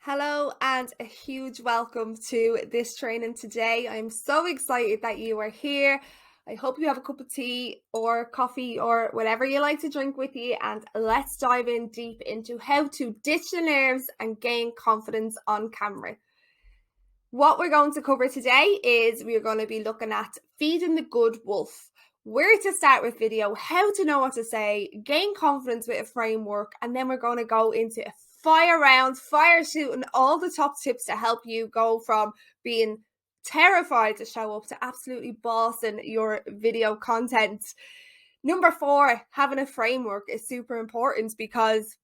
Hello and a huge welcome to this training today. I'm so excited that you are here. I hope you have a cup of tea or coffee or whatever you like to drink with you, and let's dive in deep into how to ditch the nerves and gain confidence on camera. What we're going to cover today is we're going to be looking at feeding the good wolf, where to start with video, how to know what to say, gain confidence with a framework, and then we're going to go into a fire round, fire shooting, all the top tips to help you go from being terrified to show up to absolutely bossing your video content. Number 4, having a framework is super important because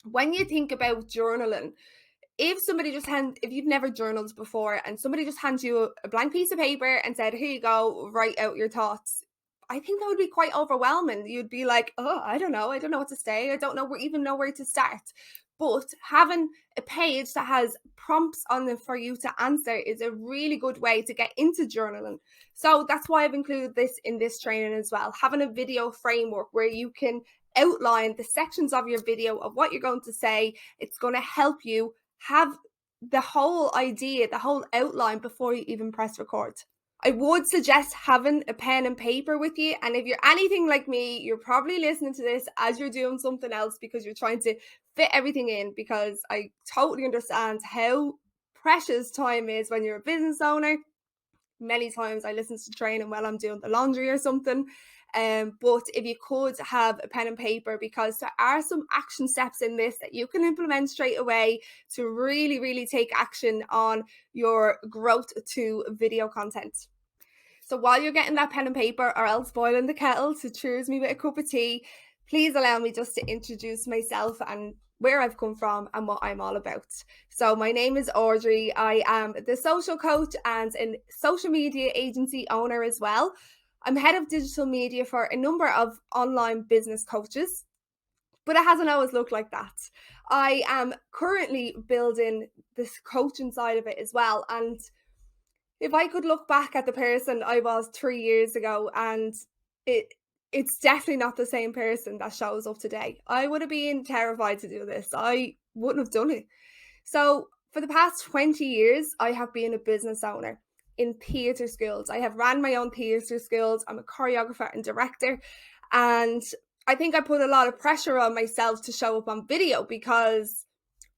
when you think about journaling, if you've never journaled before and somebody just hands you a blank piece of paper and said, here you go, write out your thoughts, I think that would be quite overwhelming. You'd be like, oh, I don't know what to say. I don't even know where to start. But having a page that has prompts on it for you to answer is a really good way to get into journaling. So that's why I've included this in this training as well. Having a video framework where you can outline the sections of your video of what you're going to say. It's going to help you have the whole idea, the whole outline before you even press record. I would suggest having a pen and paper with you. And if you're anything like me, you're probably listening to this as you're doing something else because you're trying to fit everything in, because I totally understand how precious time is when you're a business owner. Many times I listen to training while I'm doing the laundry or something. But if you could have a pen and paper, because there are some action steps in this that you can implement straight away to really, really take action on your growth to video content. So while you're getting that pen and paper, or else boiling the kettle to cheers me with a cup of tea, please allow me just to introduce myself and where I've come from and what I'm all about. So my name is Audrey. I am the social coach and a social media agency owner as well. I'm head of digital media for a number of online business coaches, but it hasn't always looked like that. I am currently building this coaching side of it as well. And if I could look back at the person I was 3 years ago, and it's definitely not the same person that shows up today. I would have been terrified to do this. I wouldn't have done it. So for the past 20 years, I have been a business owner in theatre schools. I have ran my own theatre schools. I'm a choreographer and director. And I think I put a lot of pressure on myself to show up on video because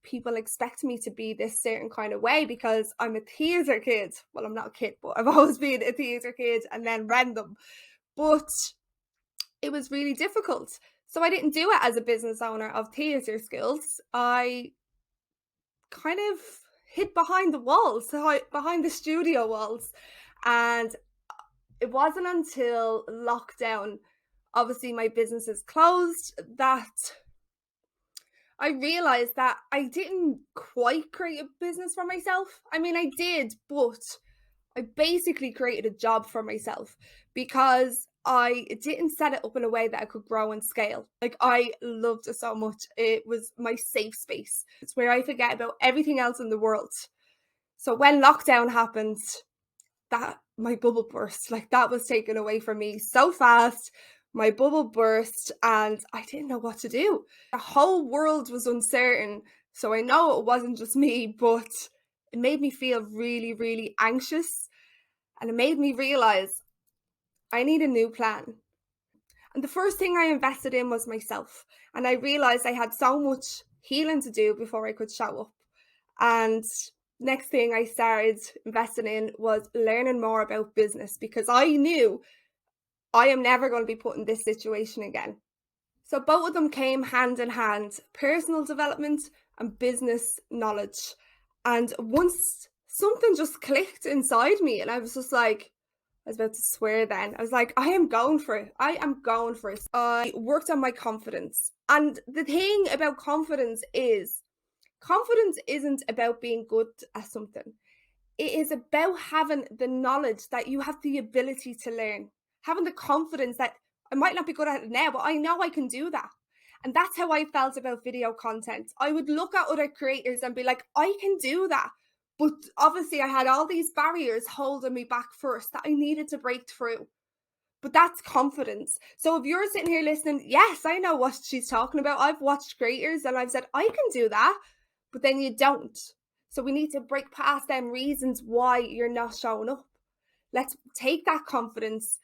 people expect me to be this certain kind of way because I'm a theatre kid. Well, I'm not a kid, but I've always been a theatre kid and then ran them. But it was really difficult. So I didn't do it as a business owner of theatre schools. I kind of hid behind the walls, behind the studio walls. And it wasn't until lockdown, obviously my business is closed, that I realized that I didn't quite create a business for myself. I mean, I did, but I basically created a job for myself because I didn't set it up in a way that I could grow and scale. Like, I loved it so much. It was my safe space. It's where I forget about everything else in the world. So when lockdown happened, that my bubble burst. Like, that was taken away from me so fast. My bubble burst and I didn't know what to do. The whole world was uncertain. So I know it wasn't just me, but it made me feel really, really anxious. And it made me realize I need a new plan. And the first thing I invested in was myself. And I realized I had so much healing to do before I could show up. And next thing I started investing in was learning more about business, because I knew I am never going to be put in this situation again. So both of them came hand in hand, personal development and business knowledge. And once something just clicked inside me and I was just like, I was about to swear then. I was like, I am going for it. I am going for it. I worked on my confidence. And the thing about confidence isn't about being good at something. It is about having the knowledge that you have the ability to learn, having the confidence that I might not be good at it now, but I know I can do that. And that's how I felt about video content. I would look at other creators and be like, I can do that. But obviously I had all these barriers holding me back first that I needed to break through. But that's confidence. So if you're sitting here listening, yes, I know what she's talking about. I've watched creators and I've said, I can do that. But then you don't. So we need to break past them reasons why you're not showing up. Let's take that confidence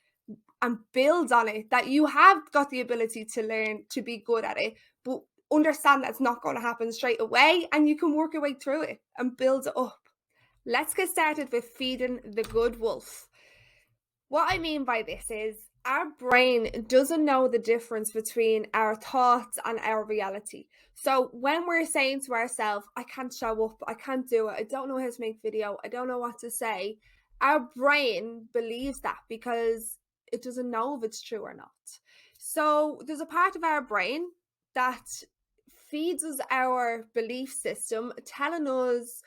and build on it, that you have got the ability to learn to be good at it, but understand that's not going to happen straight away, and you can work your way through it and build it up. Let's get started with feeding the good wolf. What I mean by this is our brain doesn't know the difference between our thoughts and our reality. So when we're saying to ourselves, I can't show up, I can't do it, I don't know how to make video, I don't know what to say, our brain believes that because it doesn't know if it's true or not. So there's a part of our brain that feeds us our belief system, telling us,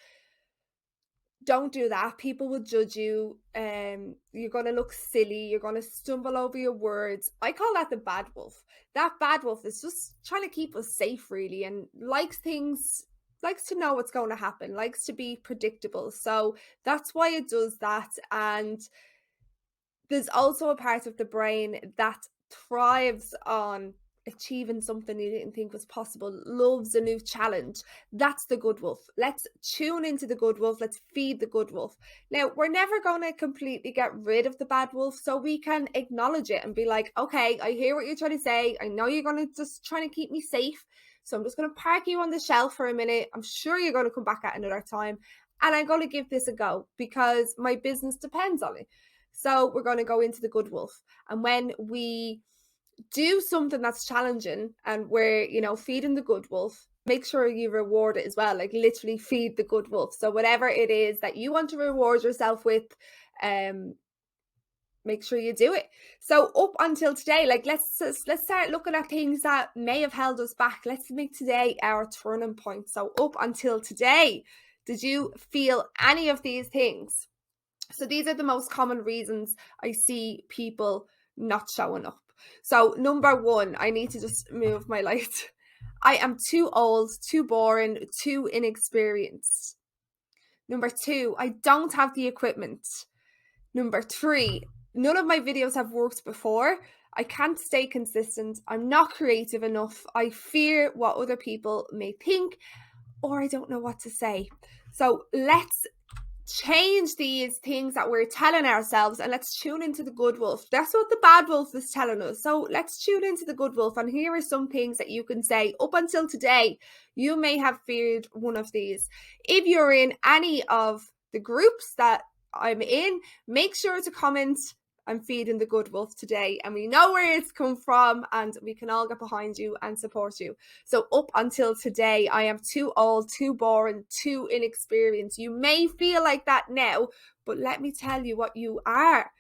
don't do that, people will judge you, you're going to look silly, you're going to stumble over your words. I call that the bad wolf. That bad wolf is just trying to keep us safe, really, and likes to know what's going to happen, likes to be predictable. So that's why it does that. And there's also a part of the brain that thrives on achieving something you didn't think was possible, loves a new challenge. That's the good wolf. Let's tune into the good wolf. Let's feed the good wolf. Now, we're never going to completely get rid of the bad wolf, so we can acknowledge it and be like, okay, I hear what you're trying to say. I know you're going to just trying to keep me safe, so I'm just going to park you on the shelf for a minute. I'm sure you're going to come back at another time, and I'm going to give this a go because my business depends on it. So we're going to go into the good wolf. And when we do something that's challenging and we're, feeding the good wolf, make sure you reward it as well. Like literally feed the good wolf. So whatever it is that you want to reward yourself with, make sure you do it. So up until today, like let's start looking at things that may have held us back. Let's make today our turning point. So up until today, did you feel any of these things? So these are the most common reasons I see people not showing up. So number one, I need to just move my light. I am too old, too boring, too inexperienced. Number two, I don't have the equipment. Number three, none of my videos have worked before. I can't stay consistent. I'm not creative enough. I fear what other people may think, or I don't know what to say. So let's change these things that we're telling ourselves and let's tune into the good wolf. That's what the bad wolf is telling us. So let's tune into the good wolf. And here are some things that you can say. Up until today, you may have feared one of these. If you're in any of the groups that I'm in, make sure to comment, I'm feeding the good wolf today, and we know where it's come from, and we can all get behind you and support you. So up until today, I am too old, too boring, too inexperienced. You may feel like that now, but let me tell you what you are.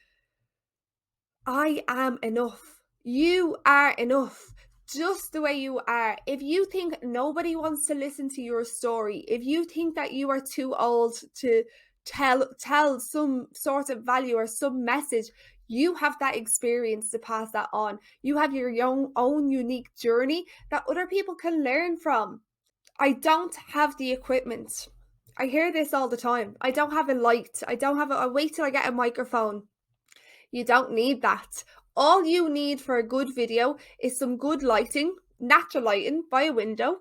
I am enough. You are enough, just the way you are. If you think nobody wants to listen to your story, if you think that you are too old to tell some sort of value or some message, you have that experience to pass that on. You have your own unique journey that other people can learn from. I don't have the equipment. I hear this all the time. I don't have a light. I'll wait till I get a microphone. You don't need that. All you need for a good video is some good lighting, natural lighting by a window,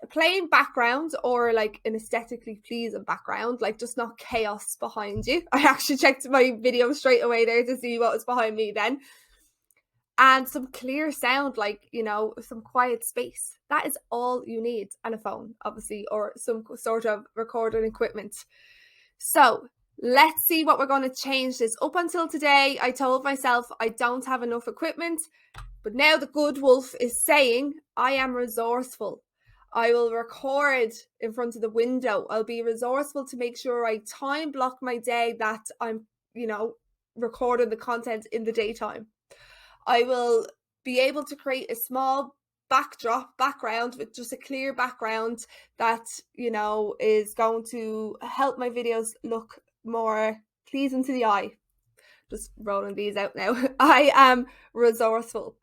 a plain background, or like an aesthetically pleasing background, like just not chaos behind you. I actually checked my video straight away there to see what was behind me then. And some clear sound, like, some quiet space. That is all you need. And a phone, obviously, or some sort of recording equipment. So let's see what we're going to change this. Up until today, I told myself I don't have enough equipment, but now the good wolf is saying I am resourceful. I will record in front of the window. I'll be resourceful to make sure I time block my day that I'm, recording the content in the daytime. I will be able to create a small background with just a clear background that, is going to help my videos look more pleasing to the eye. Just rolling these out now. I am resourceful.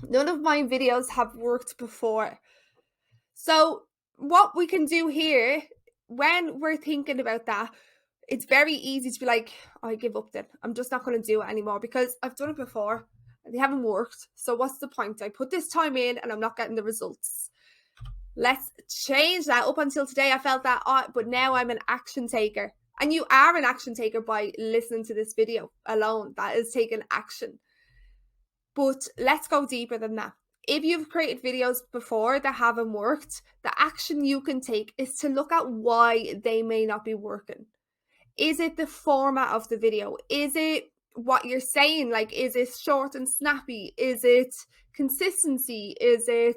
None of my videos have worked before. So what we can do here, when we're thinking about that, it's very easy to be like, I give up then. I'm just not going to do it anymore because I've done it before and they haven't worked. So what's the point? I put this time in and I'm not getting the results. Let's change that. Up until today, I felt that, but now I'm an action taker. And you are an action taker by listening to this video alone. That is taking action. But let's go deeper than that. If you've created videos before that haven't worked, the action you can take is to look at why they may not be working. Is it the format of the video? Is it what you're saying? Like, is it short and snappy? Is it consistency? Is it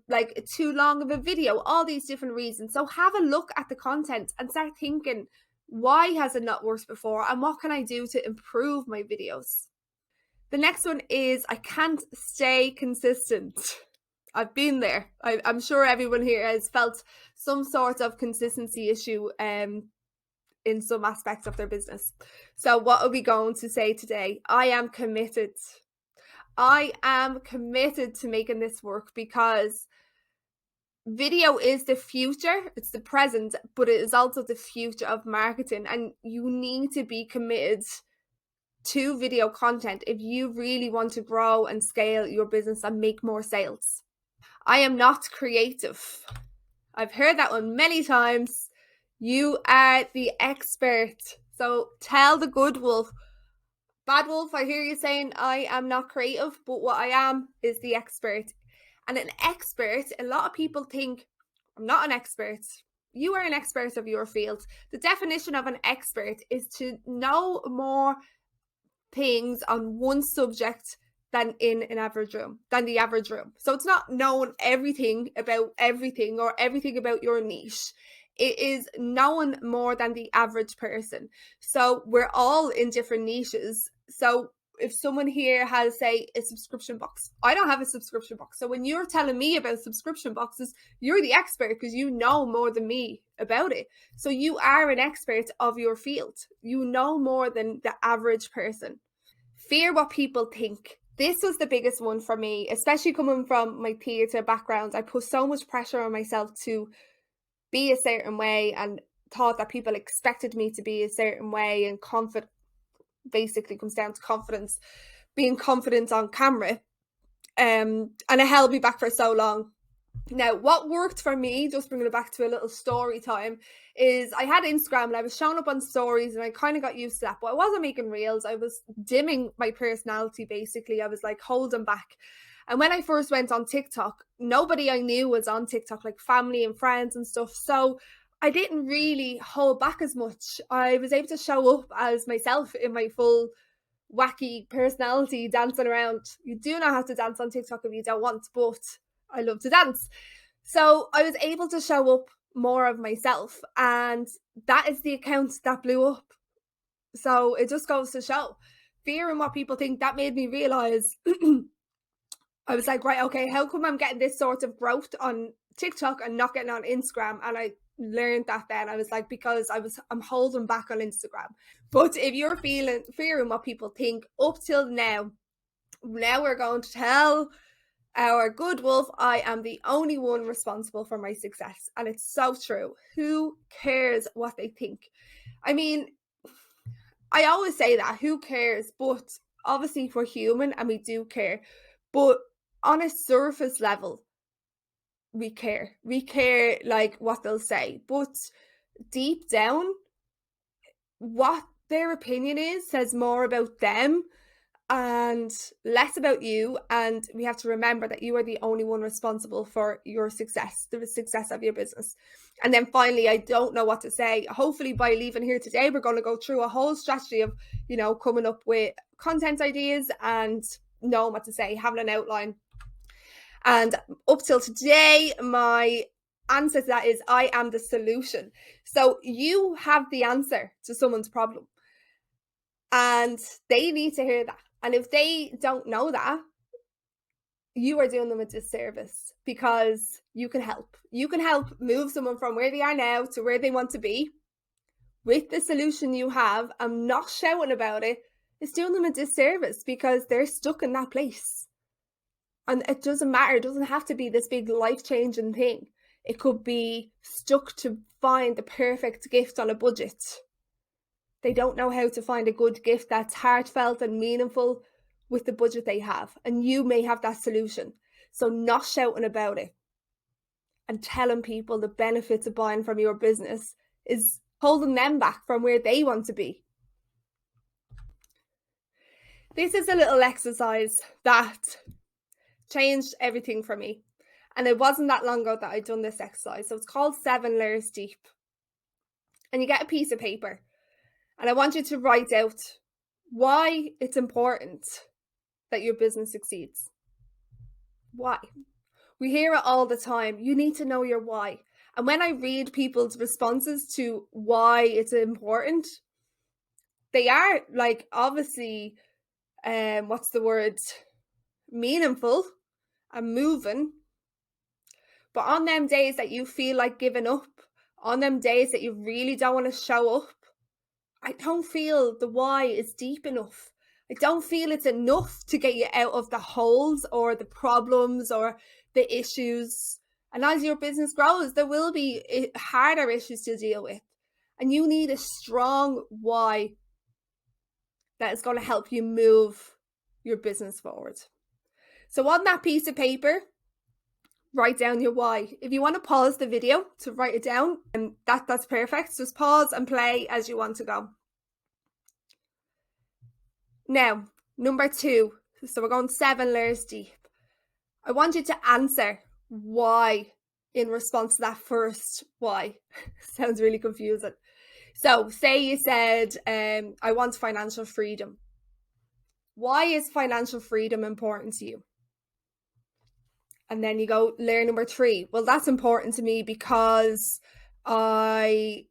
like too long of a video? All these different reasons. So have a look at the content and start thinking, why has it not worked before, and what can I do to improve my videos? The next one is, I can't stay consistent. I've been there. I'm sure everyone here has felt some sort of consistency issue in some aspects of their business. So what are we going to say today? I am committed. I am committed to making this work, because video is the future. It's the present, but it is also the future of marketing, and you need to be committed to video content if you really want to grow and scale your business and make more sales. I am not creative. I've heard that one many times. You are the expert. So tell the good wolf, bad wolf, I hear you saying I am not creative, but what I am is the expert. And an expert, a lot of people think, I'm not an expert. You are an expert of your field. The definition of an expert is to know more things on one subject than in an average room, than the average room. So it's not knowing everything about everything or everything about your niche. It is knowing more than the average person. So we're all in different niches. So if someone here has, say, a subscription box, I don't have a subscription box. So when you're telling me about subscription boxes, you're the expert because you know more than me about it. So you are an expert of your field. You know more than the average person. Fear what people think. This was the biggest one for me, especially coming from my theatre background. I put so much pressure on myself to be a certain way and thought that people expected me to be a certain way, and confident basically comes down to confidence, being confident on camera. And it held me back for so long. Now, what worked for me, just bringing it back to a little story time, is I had Instagram and I was showing up on stories and I kind of got used to that, but I wasn't making reels. I was dimming my personality, basically. I was like holding back. And when I first went on TikTok, nobody I knew was on TikTok, like family and friends and stuff. So I didn't really hold back as much. I was able to show up as myself in my full wacky personality, dancing around. You do not have to dance on TikTok if you don't want, but I love to dance. So I was able to show up more of myself, and that is the account that blew up. So it just goes to show, fear and what people think, that made me realize I was like, right, okay, how come I'm getting this sort of growth on TikTok and not getting on Instagram? And I learned that then. I was like, because I'm holding back on Instagram. But if you're fearing what people think up till now we're going to tell our good wolf, I am the only one responsible for my success. And it's so true. Who cares what they think? I mean, I always say that, who cares? But obviously we're human and we do care. But on a surface level, we care. We care like what they'll say. But deep down, what their opinion is says more about them and less about you. And we have to remember that you are the only one responsible for your success, the success of your business. And then finally, I don't know what to say. Hopefully by leaving here today, we're going to go through a whole strategy of, coming up with content ideas and knowing what to say, having an outline. And up till today, my answer to that is, I am the solution. So you have the answer to someone's problem, and they need to hear that. And if they don't know that, you are doing them a disservice, because you can help. You can help move someone from where they are now to where they want to be with the solution you have, and not shouting about it is doing them a disservice, because they're stuck in that place. And it doesn't matter. It doesn't have to be this big life-changing thing. It could be stuck to find the perfect gift on a budget. They don't know how to find a good gift that's heartfelt and meaningful with the budget they have. And you may have that solution. So not shouting about it and telling people the benefits of buying from your business is holding them back from where they want to be. This is a little exercise that changed everything for me. And it wasn't that long ago that I'd done this exercise. So it's called 7 Layers Deep. And you get a piece of paper. And I want you to write out why it's important that your business succeeds. Why? We hear it all the time. You need to know your why. And when I read people's responses to why it's important, they are like obviously, what's the word? Meaningful and moving. But on them days that you feel like giving up, on them days that you really don't want to show up, I don't feel the why is deep enough. I don't feel it's enough to get you out of the holes or the problems or the issues. And as your business grows, there will be harder issues to deal with. And you need a strong why that is going to help you move your business forward. So on that piece of paper, write down your why. If you want to pause the video to write it down, and that's perfect. Just pause and play as you want to go. Now, number 2. So we're going 7 layers deep. I want you to answer why in response to that first why. Sounds really confusing. So say you said, I want financial freedom. Why is financial freedom important to you? And then you go layer number 3. Well, that's important to me because I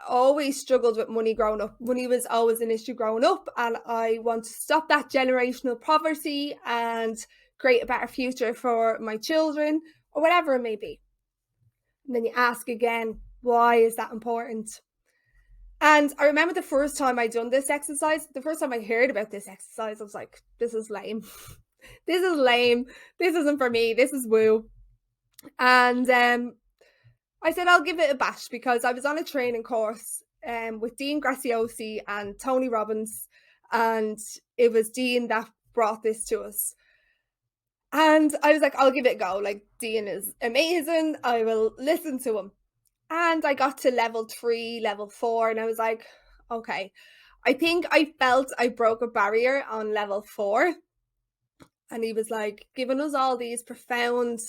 always struggled with money growing up. Money was always an issue growing up, and I want to stop that generational poverty and create a better future for my children, or whatever it may be. And then you ask again, why is that important? And I remember the first time I done this exercise, the first time I heard about this exercise, I was like, this is lame. This is lame. This isn't for me. This is woo. And I said, I'll give it a bash, because I was on a training course with Dean Graziosi and Tony Robbins, and it was Dean that brought this to us. And I was like, I'll give it a go. Like, Dean is amazing. I will listen to him. And I got to level 3, level 4, and I was like, okay. I think I felt I broke a barrier on level 4. And he was like giving us all these profound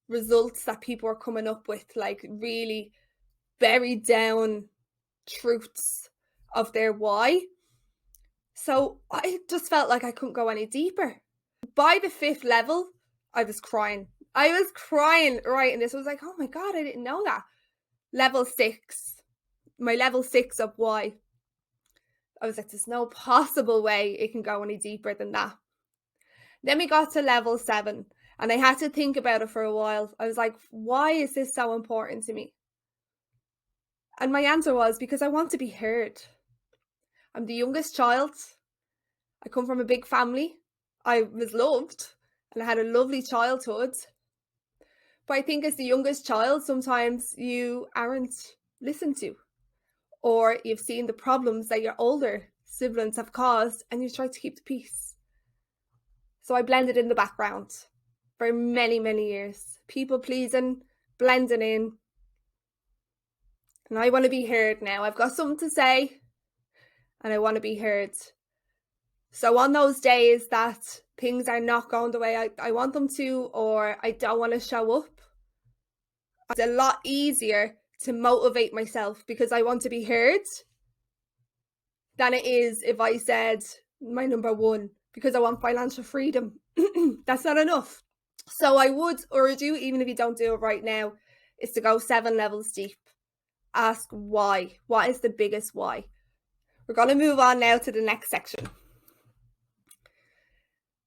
results that people are coming up with, like really buried down truths of their why. So I just felt like I couldn't go any deeper. By the 5th level, I was crying. Right? And this was like, oh my God, I didn't know that. Level 6, my level 6 of why. I was like, there's no possible way it can go any deeper than that. Then we got to level 7, and I had to think about it for a while. I was like, why is this so important to me? And my answer was, because I want to be heard. I'm the youngest child. I come from a big family. I was loved and I had a lovely childhood. But I think as the youngest child, sometimes you aren't listened to, or you've seen the problems that your older siblings have caused and you try to keep the peace. So I blended in the background for many, many years. People pleasing, blending in. And I want to be heard now. I've got something to say and I want to be heard. So on those days that things are not going the way I want them to, or I don't want to show up, it's a lot easier to motivate myself because I want to be heard than it is if I said my number 1, because I want financial freedom. That's not enough. So I would urge you, even if you don't do it right now, is to go 7 levels deep. Ask why. What is the biggest why? We're going to move on now to the next section.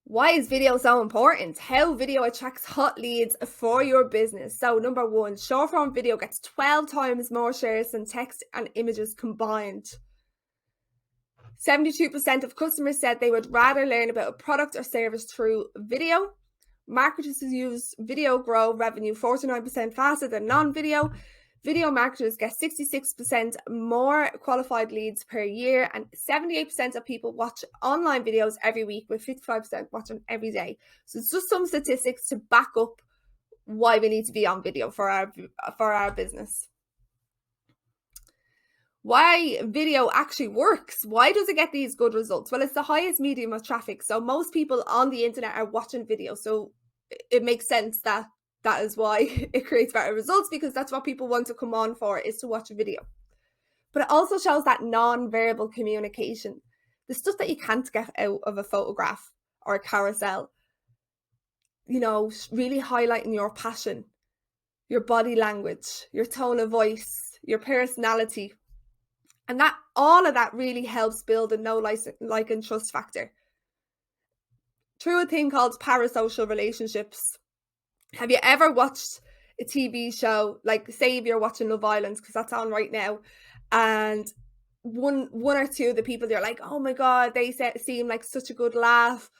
Why is video so important? How video attracts hot leads for your business. So number 1, short form video gets 12 times more shares than text and images combined. 72% of customers said they would rather learn about a product or service through video. Marketers who use video grow revenue 49% faster than non-video. Video marketers get 66% more qualified leads per year, and 78% of people watch online videos every week, with 55% watching every day. So it's just some statistics to back up why we need to be on video for our business. Why video actually works. Why does it get these good results? Well, it's the highest medium of traffic. So most people on the internet are watching video. So it makes sense that is why it creates better results, because that's what people want to come on for, is to watch a video. But it also shows that non-verbal communication, the stuff that you can't get out of a photograph or a carousel, really highlighting your passion, your body language, your tone of voice, your personality. And that all of that really helps build a know, like, and trust factor through a thing called parasocial relationships. Have you ever watched a TV show, like say if you're watching Love Island, because that's on right now, and one or two of the people, they're like, oh my God, they seem like such a good laugh.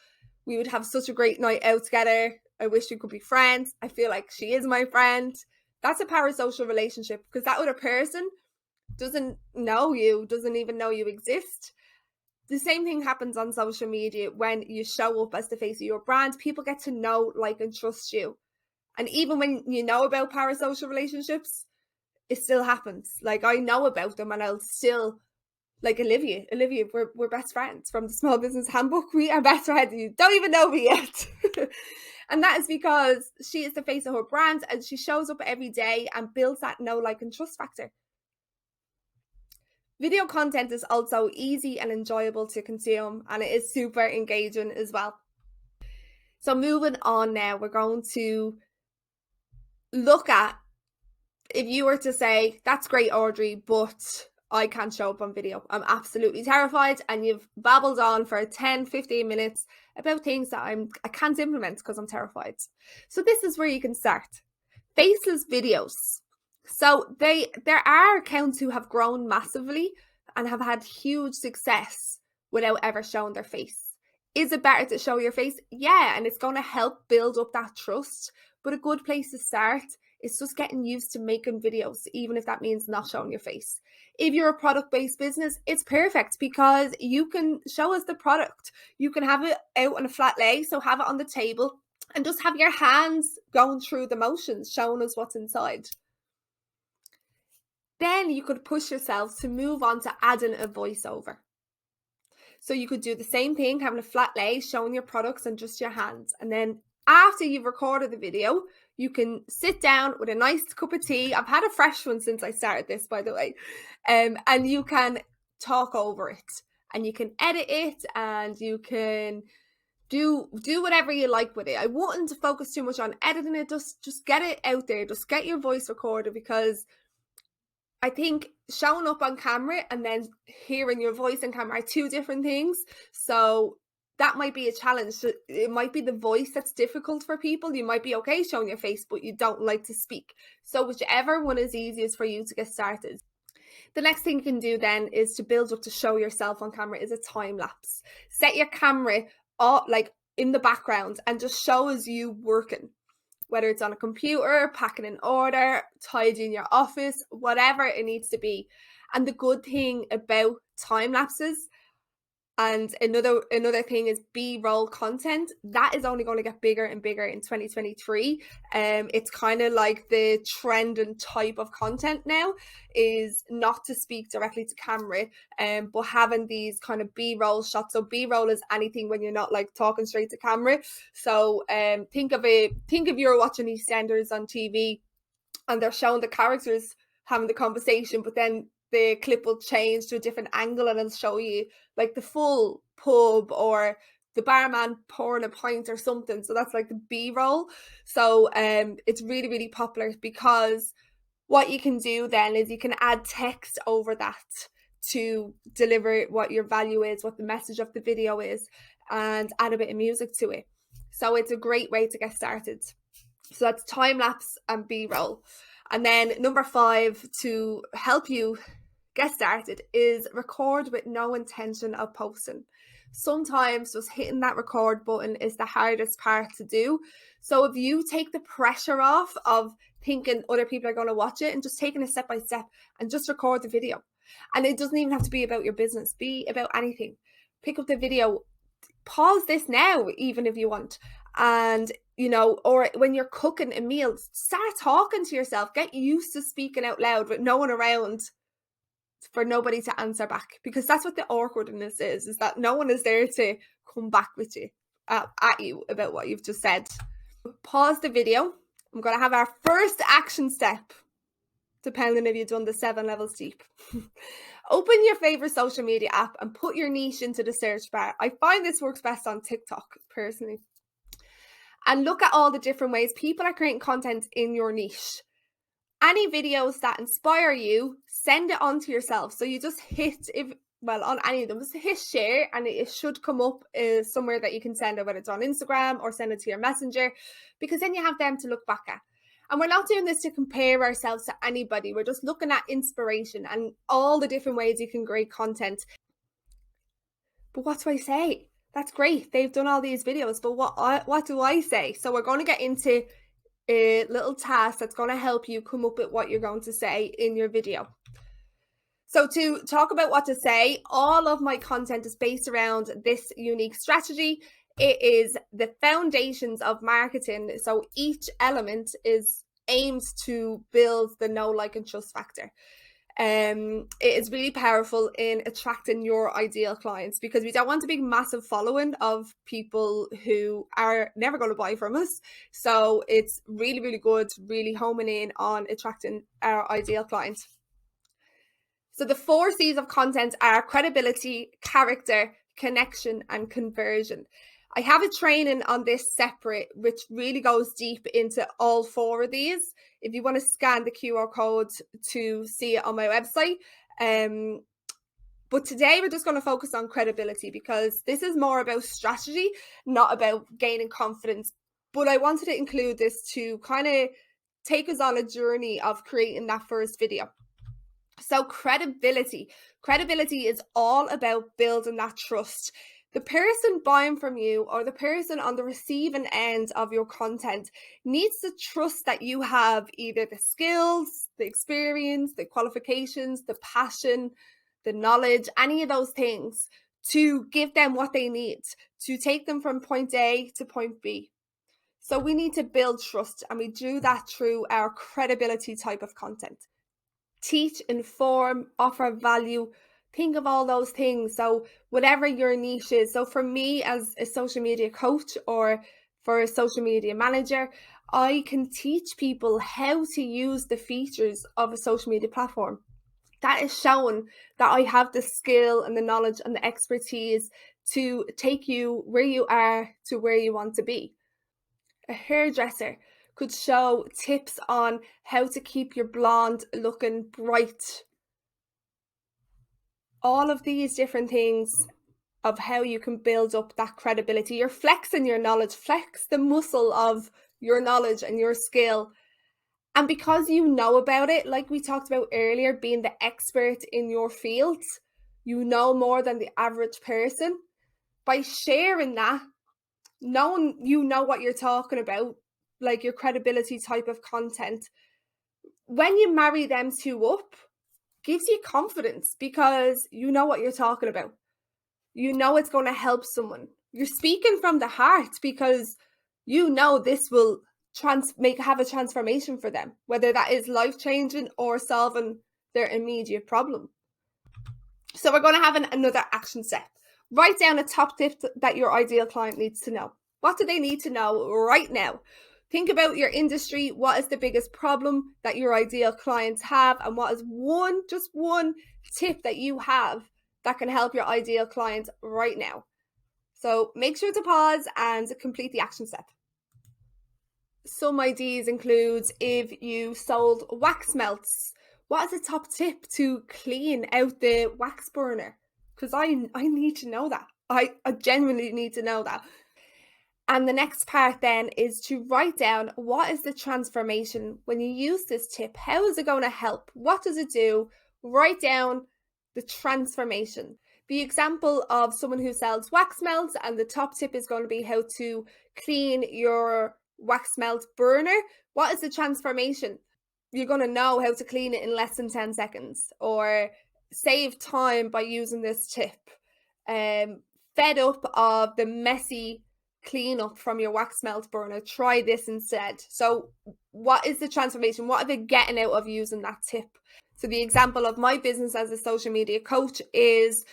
We would have such a great night out together. I wish we could be friends. I feel like she is my friend. That's a parasocial relationship, because that other person doesn't know you, doesn't even know you exist. The same thing happens on social media. When you show up as the face of your brand, people get to know, like, and trust you. And even when you know about parasocial relationships, it still happens. Like, I know about them, and I'll still, like, Olivia, we're best friends from the Small Business Handbook. We are best friends. You don't even know me yet. And that is because she is the face of her brand, and she shows up every day and builds that know, like, and trust factor. Video content is also easy and enjoyable to consume, and it is super engaging as well. So moving on now, we're going to look at, if you were to say, that's great, Audrey, but I can't show up on video. I'm absolutely terrified. And you've babbled on for 10-15 minutes about things that I can't implement because I'm terrified. So this is where you can start. Faceless videos. So there are accounts who have grown massively and have had huge success without ever showing their face. Is it better to show your face? Yeah, and it's going to help build up that trust. But a good place to start is just getting used to making videos, even if that means not showing your face. If you're a product-based business, it's perfect, because you can show us the product. You can have it out on a flat lay, so have it on the table and just have your hands going through the motions, showing us what's inside. Then you could push yourself to move on to adding a voiceover. So you could do the same thing, having a flat lay, showing your products and just your hands. And then after you've recorded the video, you can sit down with a nice cup of tea. I've had a fresh one since I started this, by the way. And you can talk over it, and you can edit it, and you can do whatever you like with it. I wouldn't focus too much on editing it. Just get it out there. Just get your voice recorded, because I think showing up on camera and then hearing your voice on camera are two different things. So that might be a challenge. It might be the voice that's difficult for people. You might be okay showing your face, but you don't like to speak. So whichever one is easiest for you to get started. The next thing you can do then is to build up to show yourself on camera is a time lapse. Set your camera like in the background and just show us you working. Whether it's on a computer, packing an order, tidying your office, whatever it needs to be. And the good thing about time lapses, and another thing, is B-roll content. That is only going to get bigger and bigger in 2023. It's kind of like the trend and type of content now is not to speak directly to camera, but having these kind of B-roll shots. So B-roll is anything when you're not like talking straight to camera. So think of you're watching EastEnders on TV and they're showing the characters having the conversation, but then the clip will change to a different angle and it'll show you like the full pub or the barman pouring a pint or something. So that's like the B-roll. So it's really, really popular, because what you can do then is you can add text over that to deliver what your value is, what the message of the video is, and add a bit of music to it. So it's a great way to get started. So that's time lapse and B-roll. And then number 5 to help you get started is record with no intention of posting. sometimes just hitting that record button is the hardest part to do. So if you take the pressure off of thinking other people are going to watch it and just taking it step by step and just record the video. And it doesn't even have to be about your business, be about anything. Pick up the video, pause this now, even if you want. And, or when you're cooking a meal, start talking to yourself, get used to speaking out loud with no one around for nobody to answer back, because that's what the awkwardness is that no one is there to come back with you at you about what you've just said. Pause the video. I'm going to have our first action step, depending if you've done the 7 levels deep. Open your favorite social media app and put your niche into the search bar. I find this works best on TikTok personally. And look at all the different ways people are creating content in your niche. Any videos that inspire you, send it on to yourself. So you just on any of them, just hit share, and it should come up somewhere that you can send it, whether it's on Instagram or send it to your messenger, because then you have them to look back at. And we're not doing this to compare ourselves to anybody. We're just looking at inspiration and all the different ways you can create content. But what do I say? That's great. They've done all these videos, but what do I say? So we're going to get into a little task that's going to help you come up with what you're going to say in your video. So to talk about what to say, all of my content is based around this unique strategy. It is the foundations of marketing. So each element is aimed to build the know, like, and trust factor. It is really powerful in attracting your ideal clients, because we don't want a big massive following of people who are never going to buy from us. So it's really, really good, really homing in on attracting our ideal clients. So the 4 C's of content are credibility, character, connection, and conversion. I have a training on this separate, which really goes deep into all 4 of these. If you want to scan the QR code to see it on my website. But today we're just going to focus on credibility, because this is more about strategy, not about gaining confidence. But I wanted to include this to kind of take us on a journey of creating that first video. So credibility is all about building that trust. The person buying from you, or the person on the receiving end of your content, needs to trust that you have either the skills, the experience, the qualifications, the passion, the knowledge, any of those things, to give them what they need to take them from point A to point B. So we need to build trust, and we do that through our credibility type of content. Teach, inform, offer value. Think of all those things. So whatever your niche is. So for me, as a social media coach or for a social media manager, I can teach people how to use the features of a social media platform. That is showing that I have the skill and the knowledge and the expertise to take you where you are to where you want to be. A hairdresser could show tips on how to keep your blonde looking bright. All of these different things of how you can build up that credibility. You're flexing your knowledge, flex the muscle of your knowledge and your skill. And because you know about it, like we talked about earlier, being the expert in your field, you know more than the average person. By sharing that, knowing you know what you're talking about, like your credibility type of content, when you marry them two up, gives you confidence, because you know what you're talking about. You know it's going to help someone. You're speaking from the heart, because you know this will have a transformation for them, whether that is life-changing or solving their immediate problem. So we're going to have another action step. Write down a top tip that your ideal client needs to know. What do they need to know right now? Think about your industry. What is the biggest problem that your ideal clients have? And what is just one tip that you have that can help your ideal clients right now? So make sure to pause and complete the action step. Some ideas include, if you sold wax melts, what is a top tip to clean out the wax burner? Because I need to know that. I genuinely need to know that. And the next part then is to write down, what is the transformation when you use this tip? How is it going to help? What does it do? Write down the transformation. the example of someone who sells wax melts, and the top tip is going to be how to clean your wax melt burner. What is the transformation? You're going to know how to clean it in less than 10 seconds, or save time by using this tip. Fed up of the messy cleanup from your wax melt burner, try this instead. So what is the transformation? What are they getting out of using that tip? So the example of my business as a social media coach is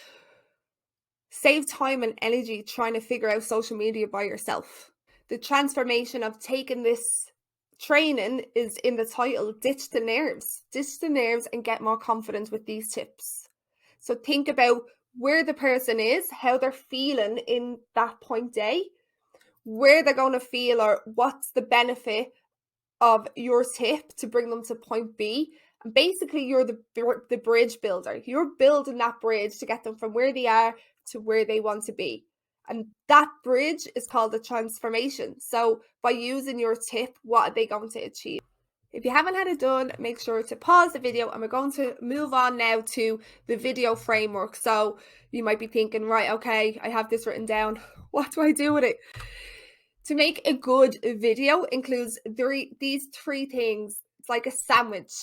save time and energy trying to figure out social media by yourself. The transformation of taking this training is in the title, ditch the nerves and get more confident with these tips. So think about where the person is, how they're feeling in that point day, where they're going to feel, or what's the benefit of your tip to bring them to point B. And basically, you're the bridge builder. You're building that bridge to get them from where they are to where they want to be. And that bridge is called the transformation. So by using your tip, what are they going to achieve? If you haven't had it done, make sure to pause the video, and we're going to move on now to the video framework. So you might be thinking, right, okay, I have this written down. What do I do with it? To make a good video includes these three things. It's like a sandwich.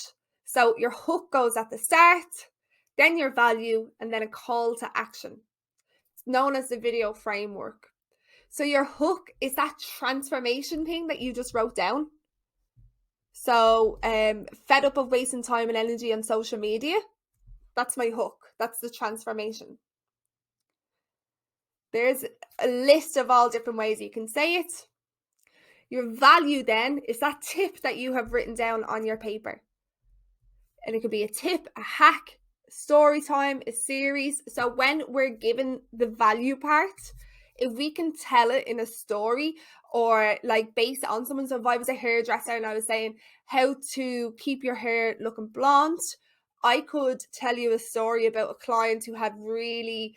So your hook goes at the start, then your value, and then a call to action. It's known as the video framework. So your hook is that transformation thing that you just wrote down. So fed up of wasting time and energy on social media. That's my hook. That's the transformation. There's a list of all different ways you can say it. Your value then is that tip that you have written down on your paper. And it could be a tip, a hack, a story time, a series. So when we're given the value part, if we can tell it in a story, or like based on someone. So if I was a hairdresser and I was saying how to keep your hair looking blonde, I could tell you a story about a client who had really,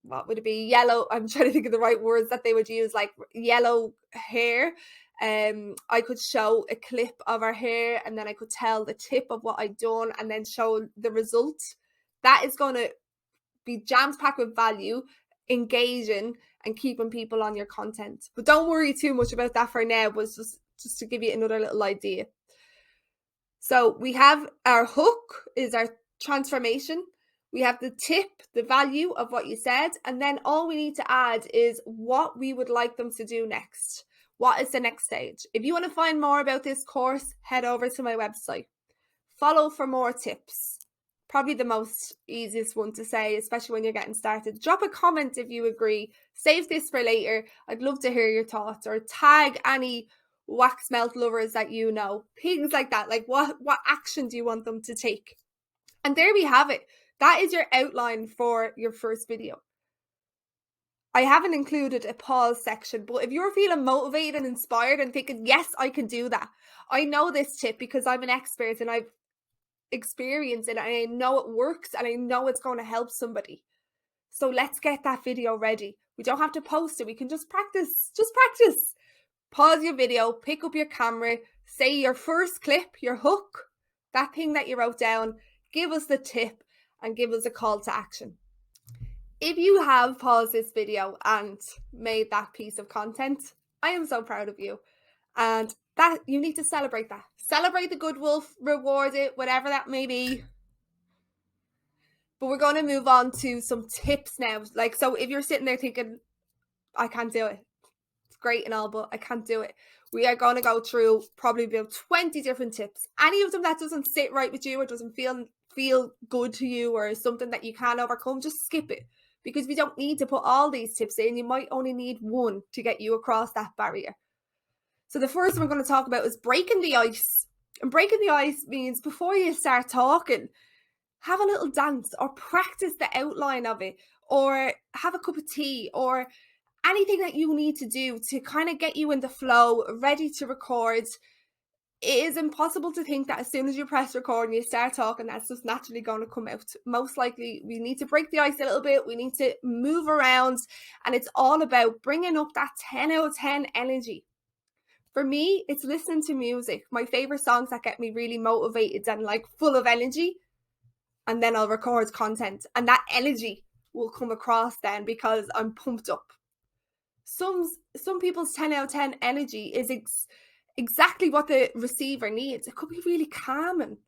what would it be, yellow, I'm trying to think of the right words that they would use, like yellow hair. I could show a clip of her hair, and then I could tell the tip of what I'd done, and then show the result. That is going to be jam-packed with value, engaging, and keeping people on your content. But don't worry too much about that for now, but just to give you another little idea. So we have our hook is our transformation. We have the tip, the value of what you said, and then all we need to add is what we would like them to do next. What is the next stage? If you want to find more about this course, head over to my website. Follow for more tips. Probably the most easiest one to say, especially when you're getting started. Drop a comment if you agree. Save this for later. I'd love to hear your thoughts, or tag any wax melt lovers that you know. Things like that. Like what action do you want them to take? And there we have it. That is your outline for your first video. I haven't included a pause section, but if you're feeling motivated and inspired and thinking, yes, I can do that. I know this tip because I'm an expert and I've experienced it, and I know it works, and I know it's going to help somebody. So let's get that video ready. We don't have to post it. We can just practice. Pause your video, pick up your camera, say your first clip, your hook, that thing that you wrote down, give us the tip, and give us a call to action. If you have paused this video and made that piece of content, I am so proud of you. And that you need to celebrate that. Celebrate the good wolf, reward it, whatever that may be. But we're going to move on to some tips now. Like, so if you're sitting there thinking, I can't do it. It's great and all, but I can't do it. We are going to go through probably about 20 different tips. Any of them that doesn't sit right with you, or doesn't feel good to you, or something that you can't overcome, just skip it. Because we don't need to put all these tips in. You might only need one to get you across that barrier. So the first one we're going to talk about is breaking the ice. And breaking the ice means before you start talking, have a little dance, or practice the outline of it, or have a cup of tea, or anything that you need to do to kind of get you in the flow, ready to record. It is impossible to think that as soon as you press record and you start talking, that's just naturally going to come out. Most likely, we need to break the ice a little bit. We need to move around, and it's all about bringing up that 10 out of 10 energy. For me, it's listening to music. My favorite songs that get me really motivated and like full of energy, and then I'll record content, and that energy will come across then because I'm pumped up. Some people's 10 out of 10 energy is exactly what the receiver needs. It could be really calming.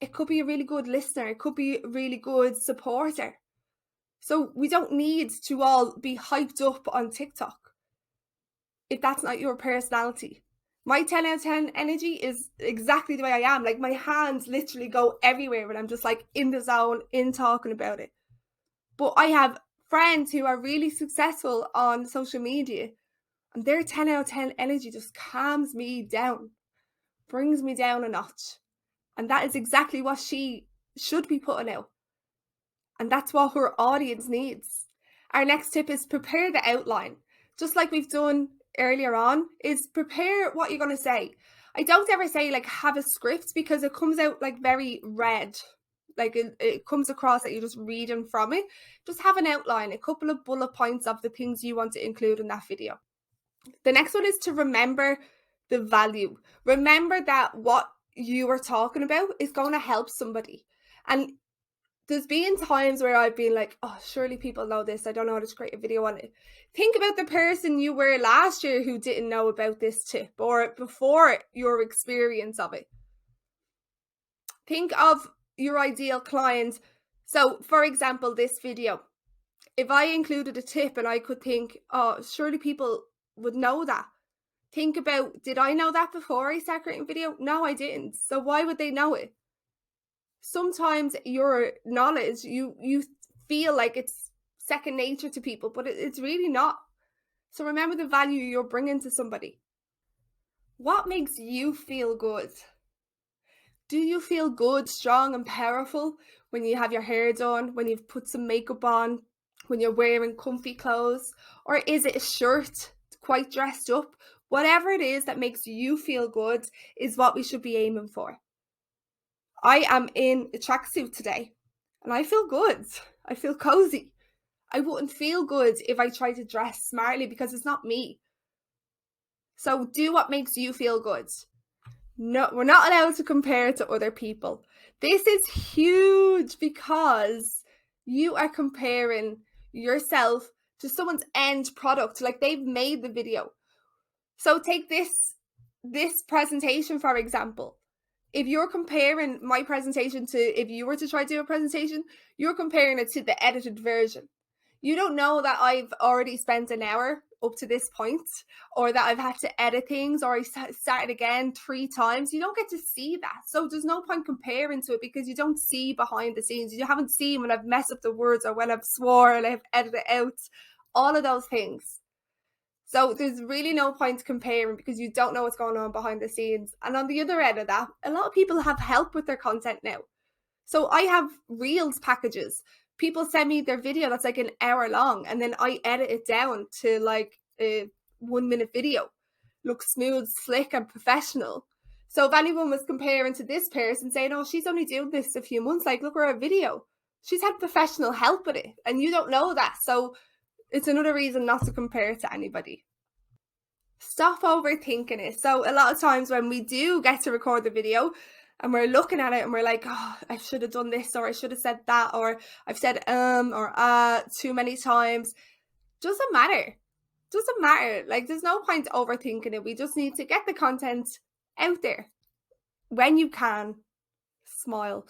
It could be a really good listener. It could be a really good supporter. So we don't need to all be hyped up on TikTok if that's not your personality. My 10 out of 10 energy is exactly the way I am. Like, my hands literally go everywhere when I'm just like in the zone, in talking about it. But I have friends who are really successful on social media, and their 10 out of 10 energy just calms me down, brings me down a notch. And that is exactly what she should be putting out. And that's what her audience needs. Our next tip is prepare the outline. Just like we've done earlier on, is prepare what you're going to say. I don't ever say like have a script, because it comes out like very read. Like it comes across that you're just reading from it. Just have an outline, a couple of bullet points of the things you want to include in that video. The next one is to remember the value. Remember that what you are talking about is going to help somebody. And there's been times where I've been like, oh, surely people know this. I don't know how to create a video on it. Think about the person you were last year who didn't know about this tip, or before your experience of it. Think of your ideal client. So, for example, this video, if I included a tip and I could think, oh, surely people would know that. Think about, did I know that before I started creating video? No, I didn't. So why would they know it? Sometimes your knowledge, you feel like it's second nature to people, but it's really not. So remember the value you're bringing to somebody. What makes you feel good? Do you feel good, strong and powerful when you have your hair done, when you've put some makeup on, when you're wearing comfy clothes? Or is it a shirt, quite dressed up? Whatever it is that makes you feel good is what we should be aiming for. I am in a tracksuit today and I feel good. I feel cozy. I wouldn't feel good if I tried to dress smartly, because it's not me. So do what makes you feel good. No, we're not allowed to compare to other people. This is huge, because you are comparing yourself to someone's end product. Like, they've made the video. So take this presentation, for example. If you're comparing my presentation to, if you were to try to do a presentation, you're comparing it to the edited version. You don't know that I've already spent an hour up to this point, or that I've had to edit things, or I started again 3 times. You don't get to see that. So there's no point comparing to it, because you don't see behind the scenes. You haven't seen when I've messed up the words, or when I've swore and I've edited out, all of those things. So there's really no point comparing, because you don't know what's going on behind the scenes. And on the other end of that, a lot of people have help with their content now. So I have Reels packages. People send me their video that's like an hour long, and then I edit it down to like a 1-minute video. Looks smooth, slick and professional. So if anyone was comparing to this person, saying, oh, she's only doing this a few months, like, look at her video. She's had professional help with it, and you don't know that. So it's another reason not to compare to anybody. Stop overthinking it. So a lot of times when we do get to record the video and we're looking at it and we're like, oh, I should have done this, or I should have said that, or I've said or too many times. Doesn't matter. Doesn't matter. Like, there's no point overthinking it. We just need to get the content out there. When you can, smile.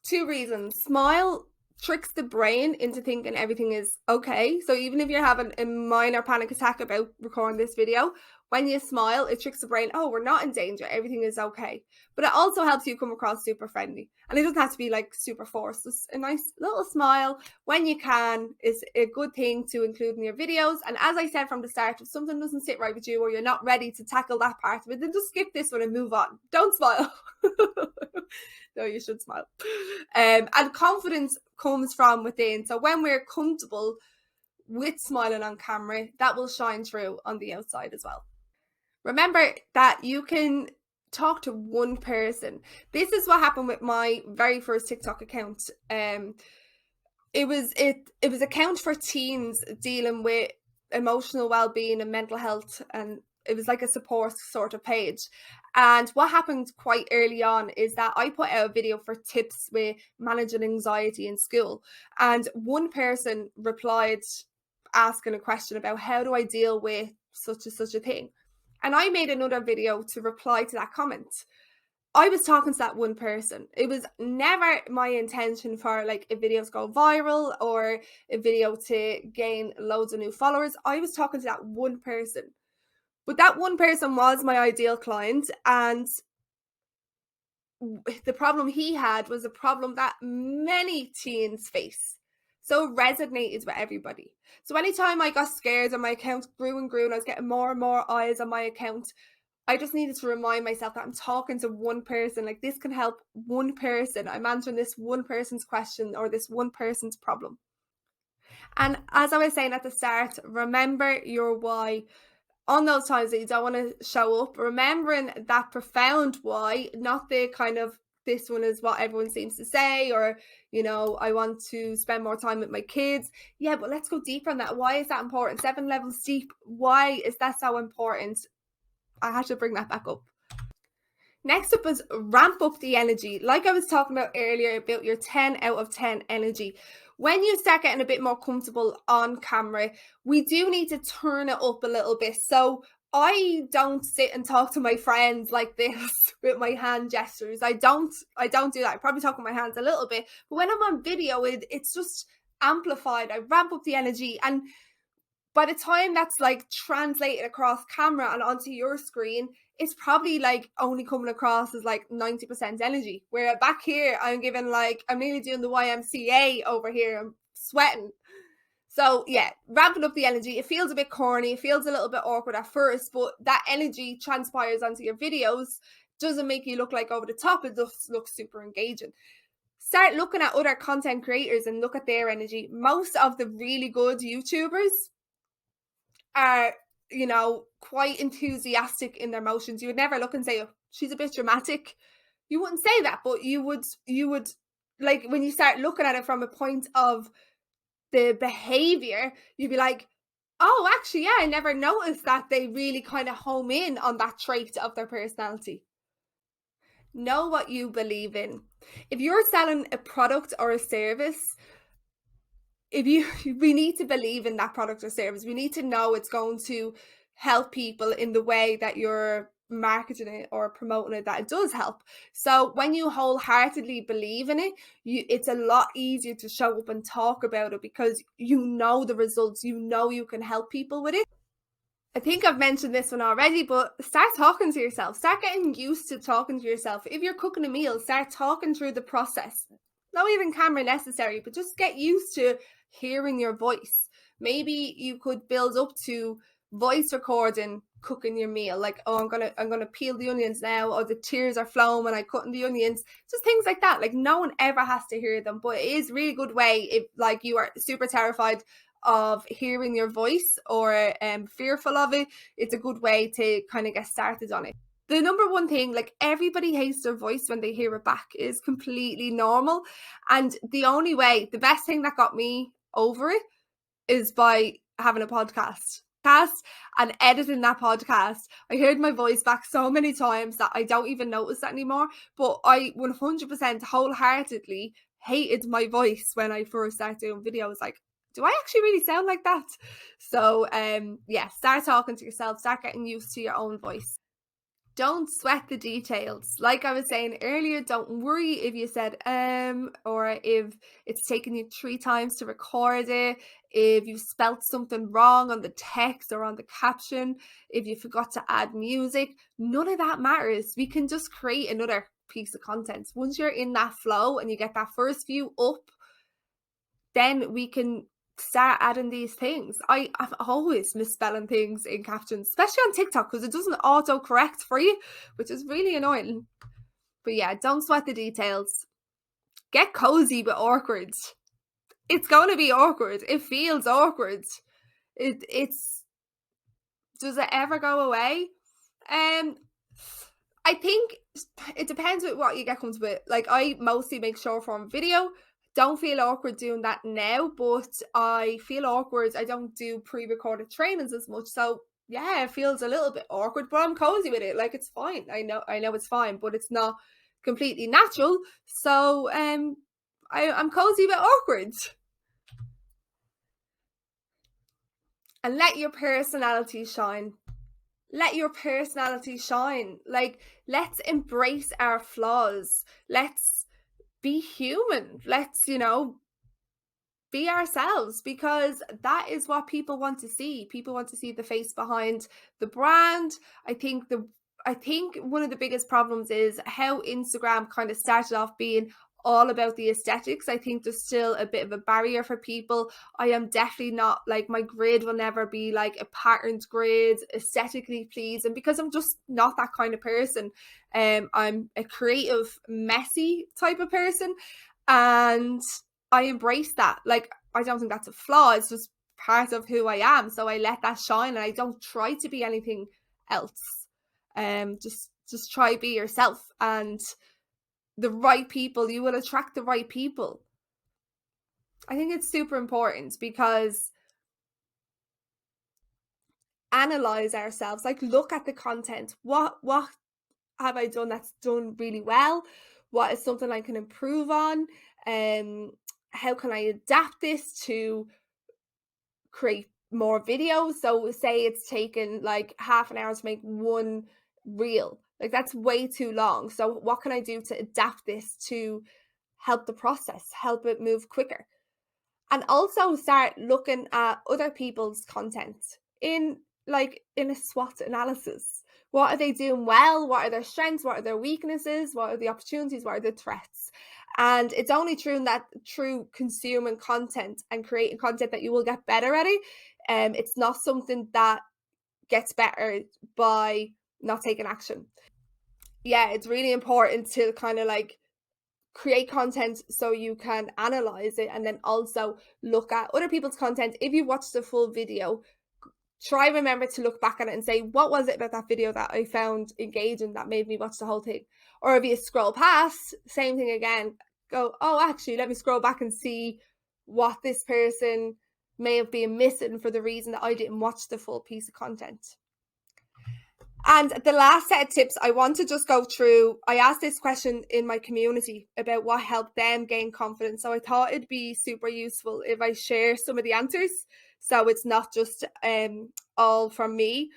2 reasons. Smile tricks the brain into thinking everything is okay. So even if you're having a minor panic attack about recording this video, when you smile, it tricks the brain, oh, we're not in danger, everything is okay. But it also helps you come across super friendly. And it doesn't have to be like super forced. Just a nice little smile when you can is a good thing to include in your videos. And as I said from the start, if something doesn't sit right with you, or you're not ready to tackle that part of it, then just skip this one and move on. Don't smile. No, you should smile. And confidence comes from within. So when we're comfortable with smiling on camera, that will shine through on the outside as well. Remember that you can talk to one person. This is what happened with my very first TikTok account. It was an account for teens dealing with emotional well-being and mental health and it was like a support sort of page. And what happened quite early on is that I put out a video for tips with managing anxiety in school. And one person replied asking a question about how do I deal with such and such a thing. And I made another video to reply to that comment. I was talking to that one person. It was never my intention for like a video to go viral or a video to gain loads of new followers. I was talking to that one person. But that one person was my ideal client, and the problem he had was a problem that many teens face. So it resonated with everybody. So anytime I got scared and my account grew and grew and I was getting more and more eyes on my account, I just needed to remind myself that I'm talking to one person. Like, this can help one person. I'm answering this one person's question or this one person's problem. And as I was saying at the start, remember your why. On those times that you don't want to show up, remembering that profound why, not the kind of, this one is what everyone seems to say, or, you know, I want to spend more time with my kids. Yeah, but let's go deeper on that. Why is that important? 7 levels deep. Why is that so important? I had to bring that back up. Next up is ramp up the energy. Like I was talking about earlier about your 10 out of 10 energy. When you start getting a bit more comfortable on camera, we do need to turn it up a little bit. So I don't sit and talk to my friends like this with my hand gestures. I don't do that. I probably talk with my hands a little bit, but when I'm on video, it's just amplified. I ramp up the energy, and by the time that's like translated across camera and onto your screen, it's probably like only coming across as like 90% energy. Where back here, I'm giving like, I'm nearly doing the YMCA over here. I'm sweating. So yeah, ramping up the energy. It feels a bit corny. It feels a little bit awkward at first, but that energy transpires onto your videos. Doesn't make you look like over the top. It just looks super engaging. Start looking at other content creators and look at their energy. Most of the really good YouTubers are, you know, quite enthusiastic in their motions. You would never look and say, oh, she's a bit dramatic. You wouldn't say that, but you would like, when you start looking at it from a point of the behavior, you'd be like, oh, actually, yeah, I never noticed that they really kind of home in on that trait of their personality. Know what you believe in. If you're selling a product or a service, we need to believe in that product or service. We need to know it's going to help people in the way that you're marketing it or promoting it, that it does help. So when you wholeheartedly believe in it, it's a lot easier to show up and talk about it because you know the results, you know you can help people with it. I think I've mentioned this one already, but start talking to yourself. Start getting used to talking to yourself. If you're cooking a meal, start talking through the process. Not even camera necessary, but just get used to hearing your voice. Maybe you could build up to voice recording cooking your meal, like, oh, I'm gonna peel the onions now, or the tears are flowing when I cut in the onions. Just things like that. Like, no one ever has to hear them, but it is a really good way if like you are super terrified of hearing your voice or fearful of it. It's a good way to kind of get started on it. The number one thing, like, everybody hates their voice when they hear it back, is completely normal. And the best thing that got me over it is by having a podcast and editing that podcast. I heard my voice back so many times that I don't even notice that anymore. But I 100% wholeheartedly hated my voice when I first started doing videos. Like, do I actually really sound like that? So yeah, start talking to yourself, start getting used to your own voice. Don't sweat the details. Like I was saying earlier, don't worry if you said or if it's taken you 3 times to record it, if you spelt something wrong on the text or on the caption, if you forgot to add music. None of that matters. We can just create another piece of content. Once you're in that flow and you get that first view up, then we can start adding these things. I'm always misspelling things in captions, especially on TikTok, because it doesn't auto correct for you, which is really annoying. But yeah, don't sweat the details. Get cozy but awkward. It's going to be awkward. It feels awkward. It's does it ever go away? I think it depends with what you get comes with. Like, I mostly make short form video. Don't feel awkward doing that now, but I feel awkward. I don't do pre-recorded trainings as much. So yeah, it feels a little bit awkward, but I'm cozy with it. Like, it's fine. I know it's fine, but it's not completely natural. So I'm cozy but awkward. And let your personality shine. Let your personality shine. Like, let's embrace our flaws. Let's be human. Let's, be ourselves, because that is what people want to see. People want to see the face behind the brand. I think one of the biggest problems is how Instagram kind of started off being all about the aesthetics. I think there's still a bit of a barrier for people. I am definitely not, like, my grid will never be like a patterned grid, aesthetically pleasing, because I'm just not that kind of person. I'm a creative, messy type of person, and I embrace that. Like, I don't think that's a flaw. It's just part of who I am. So I let that shine, and I don't try to be anything else. Just try be yourself, and the right people, you will attract the right people. I think it's super important, because analyze ourselves, like, look at the content. What have I done that's done really well? What is something I can improve on? Um, how can I adapt this to create more videos? So say it's taken like half an hour to make one reel. Like, that's way too long. So what can I do to adapt this to help the process, help it move quicker? And also start looking at other people's content in, like, in a SWOT analysis. What are they doing well? What are their strengths? What are their weaknesses? What are the opportunities? What are the threats? And it's only through consuming content and creating content that you will get better at it. It's not something that gets better by not taking action. Yeah, it's really important to kind of like create content so you can analyze it, and then also look at other people's content. If you watch the full video, try remember to look back at it and say, what was it about that video that I found engaging that made me watch the whole thing? Or if you scroll past, same thing again, go, oh, actually, let me scroll back and see what this person may have been missing for the reason that I didn't watch the full piece of content. And the last set of tips I want to just go through, I asked this question in my community about what helped them gain confidence. So I thought it'd be super useful if I share some of the answers. So it's not just all from me,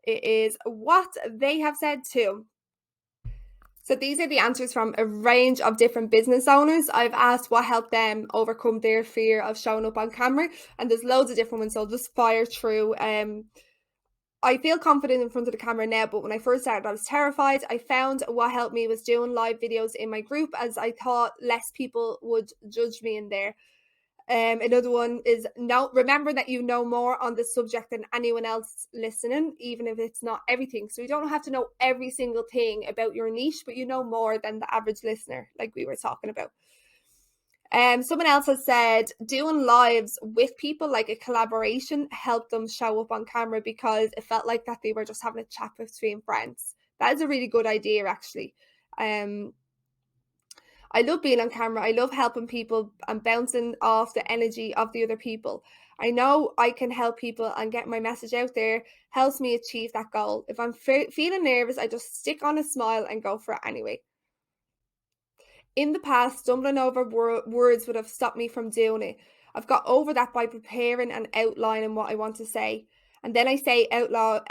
it is what they have said too. So these are the answers from a range of different business owners. I've asked what helped them overcome their fear of showing up on camera, and there's loads of different ones. So I'll just fire through. I feel confident in front of the camera now, but when I first started, I was terrified. I found what helped me was doing live videos in my group, as I thought less people would judge me in there. Another one is, remember that you know more on the subject than anyone else listening, even if it's not everything. So you don't have to know every single thing about your niche, but you know more than the average listener, like we were talking about. Someone else has said doing lives with people, like a collaboration, helped them show up on camera because it felt like that they were just having a chat between friends. That is a really good idea, actually. I love being on camera. I love helping people and bouncing off the energy of the other people. I know I can help people, and get my message out there helps me achieve that goal. If I'm feeling nervous, I just stick on a smile and go for it anyway. In the past, stumbling over words would have stopped me from doing it. I've got over that by preparing and outlining what I want to say. And then I say out loud,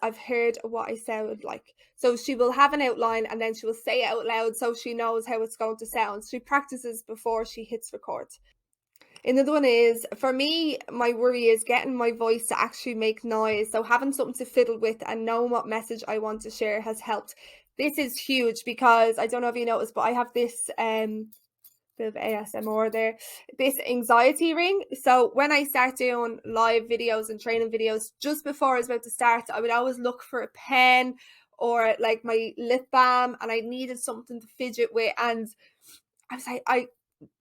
I've heard what I sound like. So she will have an outline, and then she will say it out loud so she knows how it's going to sound. She practices before she hits record. Another one is, for me, my worry is getting my voice to actually make noise. So having something to fiddle with and knowing what message I want to share has helped. This is huge, because I don't know if you noticed, but I have this bit of ASMR there, this anxiety ring. So when I start doing live videos and training videos, just before I was about to start, I would always look for a pen or like my lip balm, and I needed something to fidget with. And I was like,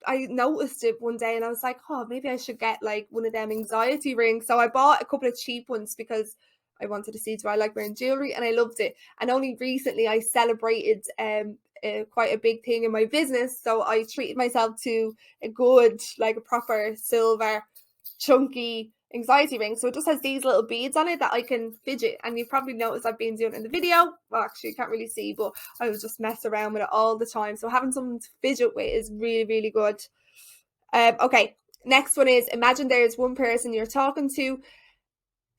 I noticed it one day, and I was like, oh, maybe I should get like one of them anxiety rings. So I bought a couple of cheap ones because I wanted to see, do I like wearing jewelry, and I loved it. And only recently I celebrated quite a big thing in my business, so I treated myself to a good, like a proper silver chunky anxiety ring. So it just has these little beads on it that I can fidget, and you've probably noticed I've been doing it in the video. Well, actually you can't really see, but I was just messing around with it all the time. So having something to fidget with is really, really good. Okay, next one is, imagine there's one person you're talking to.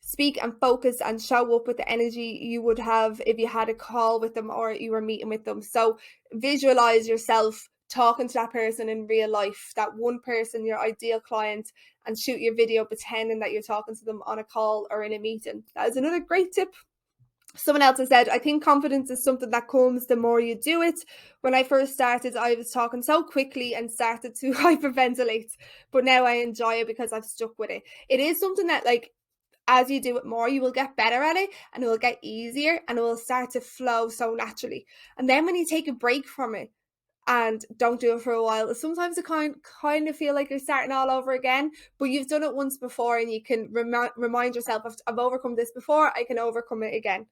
Speak and focus and show up with the energy you would have if you had a call with them or you were meeting with them. So visualize yourself talking to that person in real life, that one person, your ideal client, and shoot your video pretending that you're talking to them on a call or in a meeting. That is another great tip. Someone else has said, I think confidence is something that comes the more you do it. When I first started, I was talking so quickly and started to hyperventilate, but now I enjoy it because I've stuck with it. It is something that, like, as you do it more, you will get better at it, and it will get easier, and it will start to flow so naturally. And then when you take a break from it and don't do it for a while, sometimes it kind of feel like you're starting all over again, but you've done it once before, and you can remind yourself, I've overcome this before, I can overcome it again.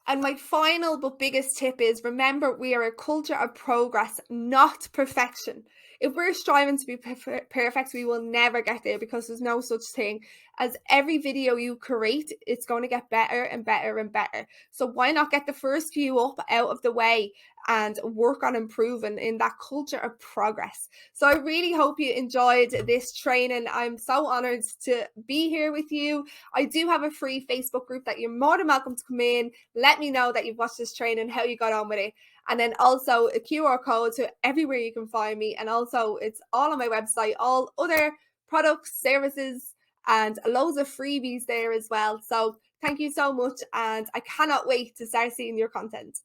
And my final but biggest tip is, remember, we are a culture of progress, not perfection. If we're striving to be perfect, we will never get there, because there's no such thing. As every video you create, it's going to get better and better and better. So why not get the first few up out of the way and work on improving in that culture of progress? So I really hope you enjoyed this training. I'm so honored to be here with you. I do have a free Facebook group that you're more than welcome to come in. Let me know that you've watched this training, how you got on with it. And then also a QR code to everywhere you can find me. And also it's all on my website, all other products, services, and loads of freebies there as well. So thank you so much. And I cannot wait to start seeing your content.